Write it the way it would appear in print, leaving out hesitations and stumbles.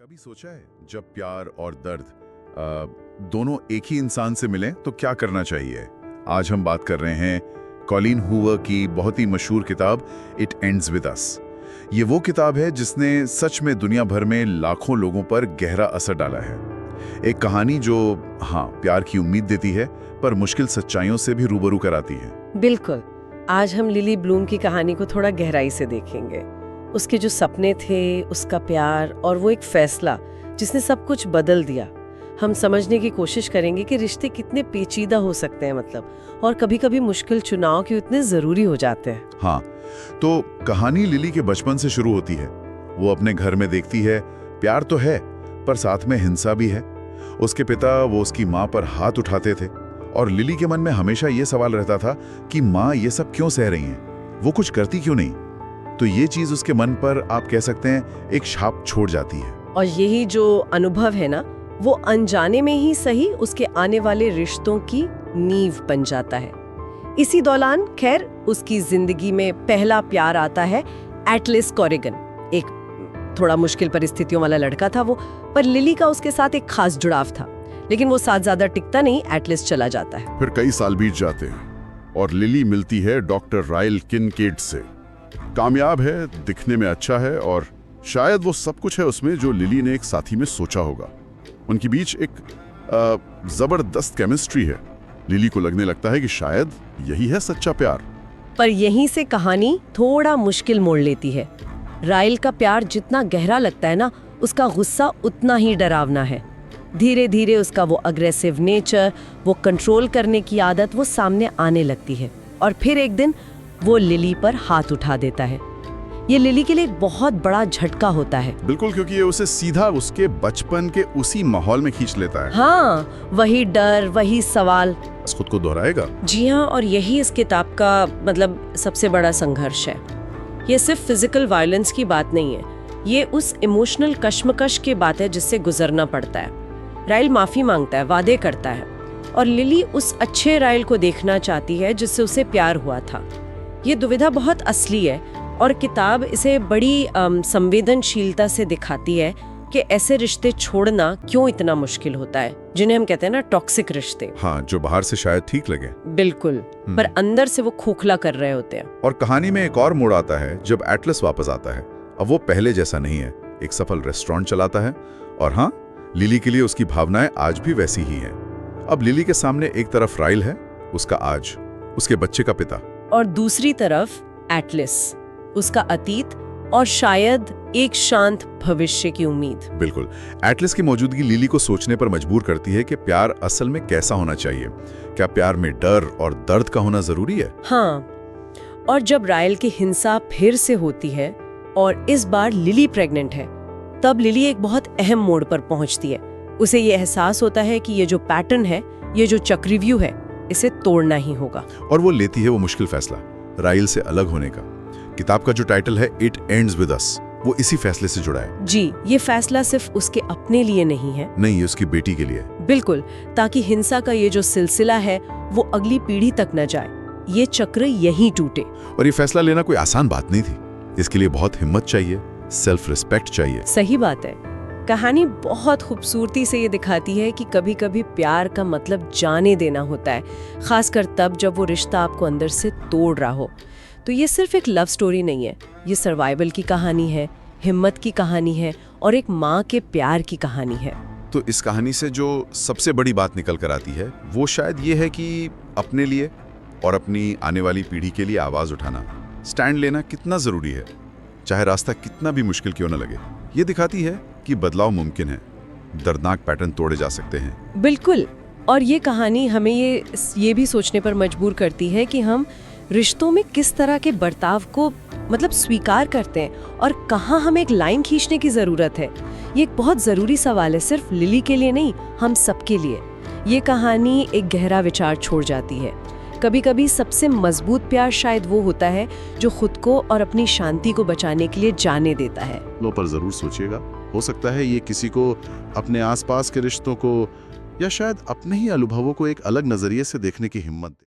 कभी सोचा है जब प्यार और दर्द दोनों एक ही इंसान से मिलें तो क्या करना चाहिए? आज हम बात कर रहे हैं कॉलिन हूवर की बहुत ही मशहूर किताब इट एंड्स विद अस। ये वो किताब है जिसने सच में दुनिया भर में लाखों लोगों पर गहरा असर डाला है। एक कहानी जो प्यार की उम्मीद देती है पर मुश्किल सच्चाइयों से भी रूबरू कराती है। बिल्कुल। आज हम लिली ब्लूम की कहानी को थोड़ा गहराई से देखेंगे। उसके जो सपने थे, उसका प्यार और वो एक फैसला जिसने सब कुछ बदल दिया। हम समझने की कोशिश करेंगे कि रिश्ते कितने पेचीदा हो सकते हैं और कभी-कभी मुश्किल चुनाव क्यों इतने जरूरी हो जाते हैं। तो कहानी लिली के बचपन से शुरू होती है। वो अपने घर में देखती है प्यार तो है पर साथ में हिंसा भी है। उसके पिता वो उसकी माँ पर हाथ उठाते थे और लिली के मन में हमेशा ये सवाल रहता था कि माँ ये सब क्यों सह रही हैं, वो कुछ करती क्यों नहीं। तो ये चीज उसके मन पर आप कह सकते हैं एक छाप छोड़ जाती है। और यही जो अनुभव है ना, वो अनजाने में ही सही उसके आने वाले रिश्तों की नींव बन जाता है। इसी दौरान खैर उसकी जिंदगी में पहला प्यार आता है। एटलिस कॉरिगन एक थोड़ा मुश्किल परिस्थितियों वाला लड़का था वो, पर लिली का उसके साथ एक खास जुड़ाव था। लेकिन वो साथ ज्यादा टिकता नहीं, एटलिस चला जाता है। फिर कई साल बीत जाते हैं और लिली मिलती है डॉक्टर रायल किनकेड से। कामयाब है, दिखने में अच्छा है और शायद वो सब कुछ है उसमें जो लिली ने एक साथी में सोचा होगा। उनके बीच एक जबरदस्त केमिस्ट्री है। लिली को लगने लगता है कि शायद यही है सच्चा प्यार। पर यहीं से कहानी थोड़ा मुश्किल मोड़ लेती है। रायल का प्यार जितना गहरा लगता है ना, उसका गुस्सा उतना ही डरावना है। धीरे धीरे उसका वो अग्रेसिव नेचर, वो कंट्रोल करने की आदत वो सामने आने लगती है। और फिर एक दिन वो लिली पर हाथ उठा देता है। ये लिली के लिए बहुत बड़ा झटका होता है। बिल्कुल, क्योंकि ये उसे सीधा उसके बचपन के उसी माहौल में खींच लेता है। वही डर, वही सवाल खुद को दोहराएगा। जी हाँ, और यही इस किताब का सबसे बड़ा संघर्ष है। ये सिर्फ फिजिकल वायलेंस की बात नहीं है, ये उस इमोशनल कश्मकश की बात है जिससे गुजरना पड़ता है। रायल माफी मांगता है, वादे करता है, और लिली उस अच्छे रायल को देखना चाहती है जिससे उसे प्यार हुआ था। ये दुविधा बहुत असली है और किताब इसे बड़ी संवेदनशीलता से दिखाती है कि ऐसे रिश्ते छोड़ना क्यों इतना मुश्किल होता है, जिन्हें हम कहते हैं ना टॉक्सिक रिश्ते। जो बाहर से शायद ठीक लगे, बिल्कुल, पर अंदर से वो खोखला कर रहे होते हैं। और कहानी में एक और मोड़ आता है जब एटलस वापस आता है। अब वो पहले जैसा नहीं है, एक सफल रेस्टोरेंट चलाता है और लिली के लिए उसकी भावनाएं आज भी वैसी ही हैं। अब लिली के सामने एक तरफ रायल है, उसका आज, उसके बच्चे का पिता, और दूसरी तरफ एटलिस, उसका अतीत और शायद एक शांत भविष्य की उम्मीद। बिल्कुल, एटलिस की मौजूदगी लिली को सोचने पर मजबूर करती है कि प्यार असल में कैसा होना चाहिए। क्या प्यार में डर और दर्द का होना जरूरी है? और जब रायल की हिंसा फिर से होती है और इस बार लिली प्रेग्नेंट है, तब लिली एक बहुत अहम मोड़ पर पहुंचती है। उसे ये एहसास होता है कि ये जो पैटर्न है, ये जो चक्रव्यूह है, इसे तोड़ना ही होगा। और वो लेती है वो मुश्किल फैसला, रायल से अलग होने का। किताब का जो टाइटल है इट एंड्स विद अस, वो इसी फैसले से जुड़ा है। जी, ये फैसला सिर्फ उसके अपने लिए नहीं है, नहीं, उसकी बेटी के लिए। बिल्कुल, ताकि हिंसा का ये जो सिलसिला है वो अगली पीढ़ी तक न जाए, ये चक्र यहीं टूटे। और ये फैसला लेना कोई आसान बात नहीं थी। इसके लिए बहुत हिम्मत चाहिए, सेल्फ रिस्पेक्ट चाहिए। सही बात है। कहानी बहुत खूबसूरती से ये दिखाती है कि कभी कभी प्यार का मतलब जाने देना होता है, खासकर तब जब वो रिश्ता आपको अंदर से तोड़ रहा हो। तो ये सिर्फ एक लव स्टोरी नहीं है, ये सर्वाइवल की कहानी है, हिम्मत की कहानी है और एक माँ के प्यार की कहानी है। तो इस कहानी से जो सबसे बड़ी बात निकल कर आती है वो शायद ये है कि अपने लिए और अपनी आने वाली पीढ़ी के लिए आवाज उठाना, स्टैंड लेना कितना जरूरी है, चाहे रास्ता कितना भी मुश्किल क्यों न लगे। ये दिखाती है कि बदलाव मुमकिन है, दर्दनाक पैटर्न तोड़े जा सकते हैं। बिल्कुल, और ये कहानी हमें ये भी सोचने पर मजबूर करती है कि हम रिश्तों में किस तरह के बर्ताव को स्वीकार करते हैं और कहाँ हमें एक लाइन खींचने की जरूरत है। ये एक बहुत जरूरी सवाल है, सिर्फ लिली के लिए नहीं, हम सबके लिए। ये कहानी एक गहरा विचार छोड़ जाती है। कभी कभी सबसे मजबूत प्यार शायद वो होता है जो खुद को और अपनी शांति को बचाने के लिए जाने देता है। लो, पर जरूर सोचिएगा, हो सकता है ये किसी को अपने आसपास के रिश्तों को या शायद अपने ही अनुभवों को एक अलग नजरिए से देखने की हिम्मत दे।